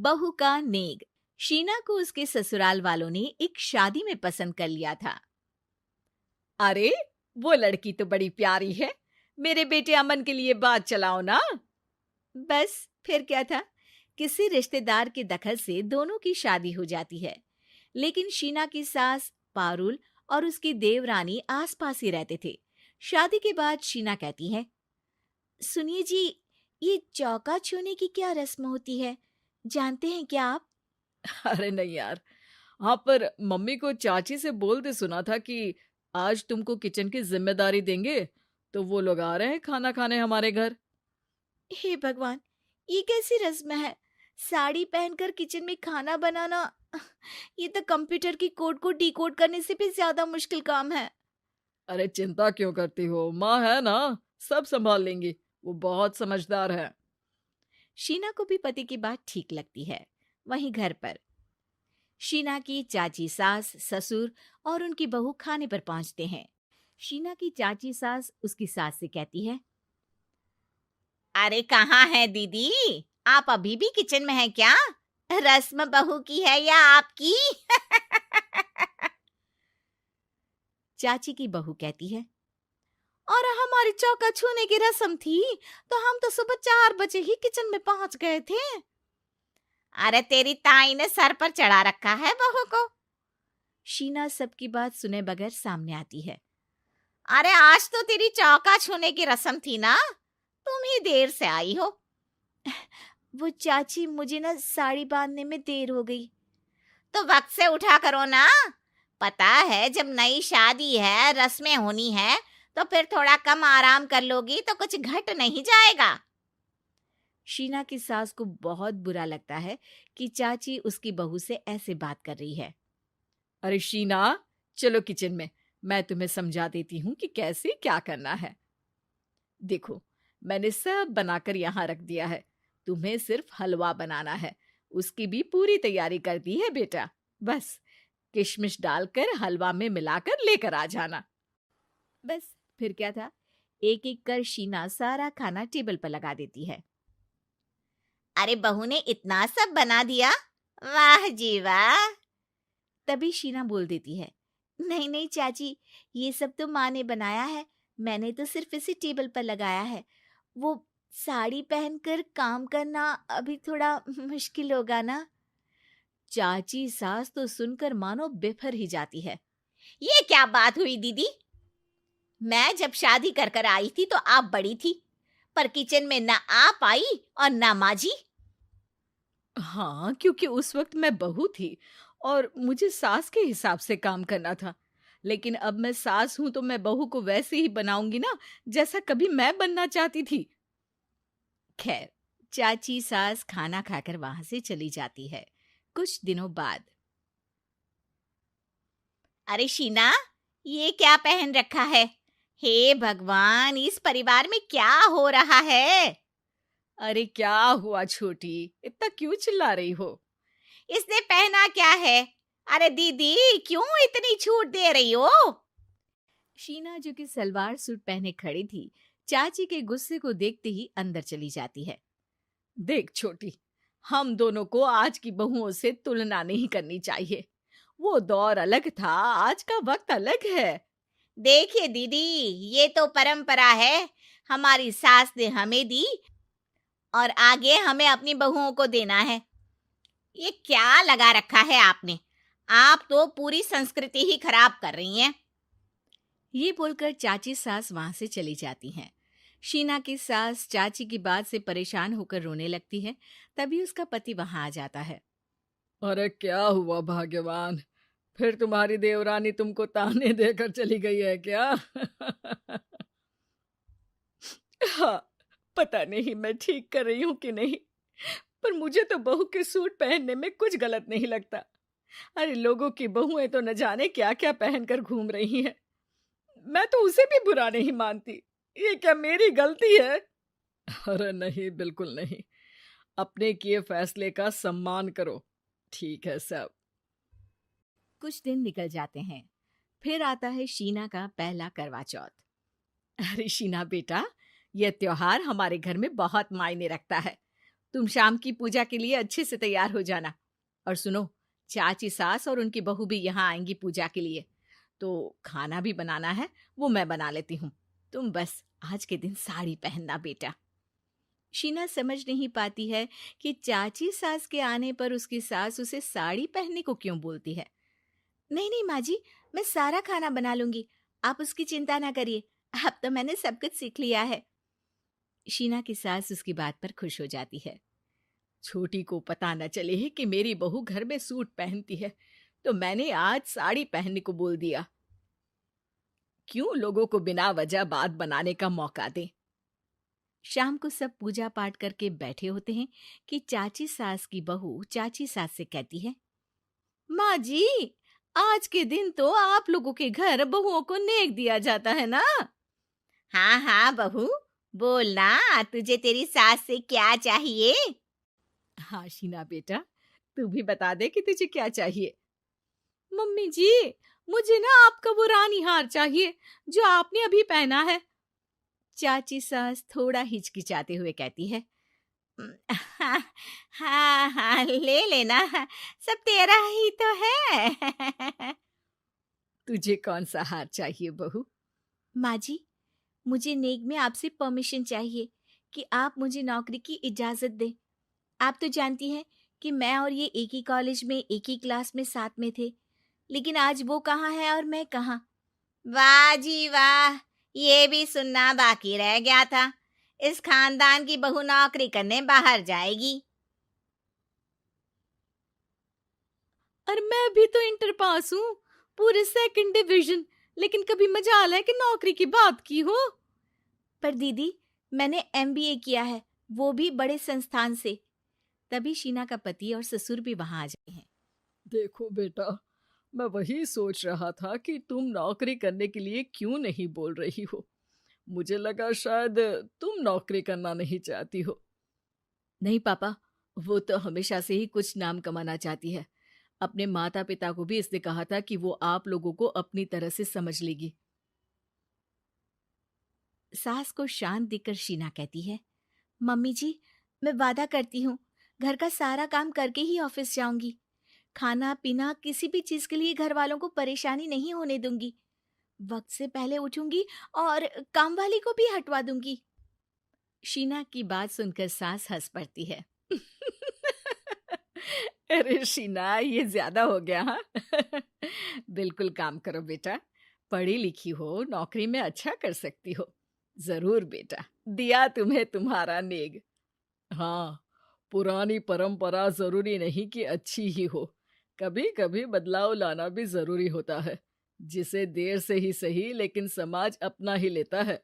बहू का नेग। शीना को उसके ससुराल वालों ने एक शादी में पसंद कर लिया था। अरे, वो लड़की तो बड़ी प्यारी है। मेरे बेटे अमन के लिए बात चलाओ ना। बस फिर क्या था, किसी रिश्तेदार के दखल से दोनों की शादी हो जाती है। लेकिन शीना की सास पारुल और उसकी देवरानी आसपास ही रहते थे। शादी के बाद शीना कहती है, सुनिए जी, ये चौका छूने की क्या रस्म होती है, जानते हैं क्या आप? अरे नहीं यार। हाँ, पर मम्मी को चाची से बोलते सुना था कि आज तुमको किचन की जिम्मेदारी देंगे, तो वो लोग आ रहे हैं खाना खाने हमारे घर। हे भगवान, ये कैसी रस्म है? साड़ी पहनकर किचन में खाना बनाना, ये तो कंप्यूटर की कोड को डिकोड करने से भी ज्यादा मुश्किल काम है। अरे चिंता क्यों करती हो, माँ है ना, सब संभाल लेंगी। वो बहुत समझदार है। शीना को भी पति की बात ठीक लगती है। वहीं घर पर शीना की चाची सास, ससुर और उनकी बहू खाने पर पहुंचते हैं। शीना की चाची सास उसकी सास से कहती है, अरे कहाँ है दीदी, आप अभी भी किचन में हैं क्या? रस्म बहू की है या आपकी? चाची की बहू कहती है, और हमारी चौका छूने की रस्म थी तो हम तो सुबह 4 बजे ही किचन में पहुंच गए थे। अरे तेरी ताई ने सर पर चढ़ा रखा है बहू को। शीना सबकी बात सुने बगैर सामने आती है। अरे आज तो तेरी चौका छूने की रस्म थी ना, तुम ही देर से आई हो। वो चाची, मुझे ना साड़ी बांधने में देर हो गई। तो वक्त से उठा करो ना, पता है जब नई शादी है, रस्में होनी है, तो फिर थोड़ा कम आराम कर लोगी तो कुछ घट नहीं जाएगा। शीना की सास को बहुत बुरा लगता है कि चाची उसकी बहू से ऐसे बात कर रही है। अरे शीना, चलो किचन में, मैं तुम्हें समझा देती हूँ कि कैसे क्या करना है। देखो, मैंने सब बनाकर यहाँ रख दिया है। तुम्हें सिर्फ हलवा बनाना है। उसकी भी पूरी तैयारी कर दी है बेटा। बस किशमिश डालकर हलवा में मिलाकर लेकर आ जाना। बस फिर क्या था, एक एक कर शीना सारा खाना टेबल पर लगा देती है। अरे बहू ने इतना सब बना दिया, वाह जी वाह। तभी शीना बोल देती है, नहीं नहीं चाची, ये सब तो माँ ने बनाया है, मैंने तो सिर्फ इसे टेबल पर लगाया है। वो साड़ी पहनकर काम करना अभी थोड़ा मुश्किल होगा ना। चाची सास तो सुनकर मानो बिफर ही जाती है। ये क्या बात हुई दीदी, मैं जब शादी कर कर आई थी तो आप बड़ी थी, पर किचन में ना आप आई और ना माँ जी। हाँ, क्योंकि उस वक्त मैं बहू थी और मुझे सास के हिसाब से काम करना था। लेकिन अब मैं सास हूं तो मैं बहू को वैसे ही बनाऊंगी ना, जैसा कभी मैं बनना चाहती थी। खैर, चाची सास खाना खाकर वहां से चली जाती है। कुछ दिनों बाद, अरे शीना, ये क्या पहन रखा है? हे भगवान, इस परिवार में क्या हो रहा है? अरे क्या हुआ छोटी, इतना क्यों चिल्ला रही हो? इसने पहना क्या है? अरे दीदी, क्यों इतनी छूट दे रही हो? शीना, जो कि सलवार सूट पहने खड़ी थी, चाची के गुस्से को देखते ही अंदर चली जाती है। देख छोटी, हम दोनों को आज की बहुओं से तुलना नहीं करनी चाहिए। वो दौर अलग था, आज का वक्त अलग है। देखिए दीदी, ये तो परंपरा है, हमारी सास ने हमें दी और आगे हमें अपनी बहुओं को देना है। ये क्या लगा रखा है आपने? आप तो पूरी संस्कृति ही खराब कर रही हैं। ये बोलकर चाची सास वहां से चली जाती हैं। शीना की सास चाची की बात से परेशान होकर रोने लगती है। तभी उसका पति वहां आ जाता है। अरे क्या हुआ भाग्यवान, फिर तुम्हारी देवरानी तुमको ताने देकर चली गई है क्या? हाँ, पता नहीं मैं ठीक कर रही हूँ कि नहीं, पर मुझे तो बहू के सूट पहनने में कुछ गलत नहीं लगता। अरे लोगों की बहुएं तो न जाने क्या क्या पहनकर घूम रही हैं। मैं तो उसे भी बुरा नहीं मानती। ये क्या मेरी गलती है? अरे नहीं, बिल्कुल नहीं। अपने किए फैसले का सम्मान करो। ठीक है सब। कुछ दिन निकल जाते हैं। फिर आता है शीना का पहला करवा चौथ। अरे शीना बेटा, यह त्योहार हमारे घर में बहुत मायने रखता है। तुम शाम की पूजा के लिए अच्छे से तैयार हो जाना। और सुनो, चाची सास और उनकी बहू भी यहाँ आएंगी पूजा के लिए, तो खाना भी बनाना है, वो मैं बना लेती हूँ। तुम बस आज के दिन साड़ी पहनना बेटा। शीना समझ नहीं पाती है कि चाची सास के आने पर उसकी सास उसे साड़ी पहनने को क्यों बोलती है। नहीं नहीं माँ जी, मैं सारा खाना बना लूंगी, आप उसकी चिंता ना करिए, अब तो मैंने सब कुछ सीख लिया है। शीना की सास उसकी बात पर खुश हो जाती है। छोटी को पता न चले कि मेरी बहू घर में सूट पहनती है, तो मैंने आज साड़ी पहनने को बोल दिया। क्यों लोगों को बिना वजह बात बनाने का मौका दें। शाम को सब पूजा पाठ करके बैठे होते हैं कि चाची सास की बहू चाची सास से कहती है, माँ जी, आज के दिन तो आप लोगों के घर बहुओं को नेक दिया जाता है ना। हाँ हाँ बहू, बोलना, तुझे तेरी सास से क्या चाहिए। हाँ शीना बेटा, तू भी बता दे कि तुझे क्या चाहिए। मम्मी जी, मुझे ना आपका वो रानी हार चाहिए जो आपने अभी पहना है। चाची सास थोड़ा हिचकिचाते हुए कहती है, हाँ हाँ हाँ, ले लेना, सब तेरा ही तो है। तुझे कौन सा हार चाहिए बहू? माँ जी, मुझे नेक में आपसे परमिशन चाहिए कि आप मुझे नौकरी की इजाजत दें। आप तो जानती हैं कि मैं और ये एक ही कॉलेज में एक ही क्लास में साथ में थे, लेकिन आज वो कहाँ है और मैं कहाँ। वाह जी वाह, ये भी सुनना बाकी रह गया था। इस खानदान की बहू नौकरी करने बाहर जाएगी। और मैं भी तो इंटर पास हूँ, पूरे सेकंड डिवीजन, लेकिन कभी मजाल है कि नौकरी की बात की हो। पर दीदी, मैंने एमबीए किया है, वो भी बड़े संस्थान से। तभी शीना का पति और ससुर भी वहां आ जाते हैं। देखो बेटा, मैं वही सोच रहा था कि तुम नौकरी करने के लिए क्यों नहीं बोल रही हो। मुझे लगा शायद तुम नौकरी करना नहीं चाहती हो। नहीं पापा, वो तो हमेशा से ही कुछ नाम कमाना चाहती है। अपने माता पिता को भी इसने कहा था कि वो आप लोगों को अपनी तरह से समझ लेगी। सास को शांत दिखकर शीना कहती है, मम्मी जी, मैं वादा करती हूँ, घर का सारा काम करके ही ऑफिस जाऊंगी। खाना पीना किसी भी चीज के लिए घर वालों को परेशानी नहीं होने दूंगी। वक्त से पहले उठूंगी और काम वाली को भी हटवा दूंगी। शीना की बात सुनकर सास हंस पड़ती है। अरे शीना, ये ज्यादा हो गया हाँ। बिल्कुल काम करो बेटा, पढ़ी लिखी हो, नौकरी में अच्छा कर सकती हो। जरूर बेटा, दिया तुम्हें तुम्हारा नेग। हाँ, पुरानी परंपरा जरूरी नहीं कि अच्छी ही हो, कभी कभी बदलाव लाना भी जरूरी होता है, जिसे देर से ही सही लेकिन समाज अपना ही लेता है।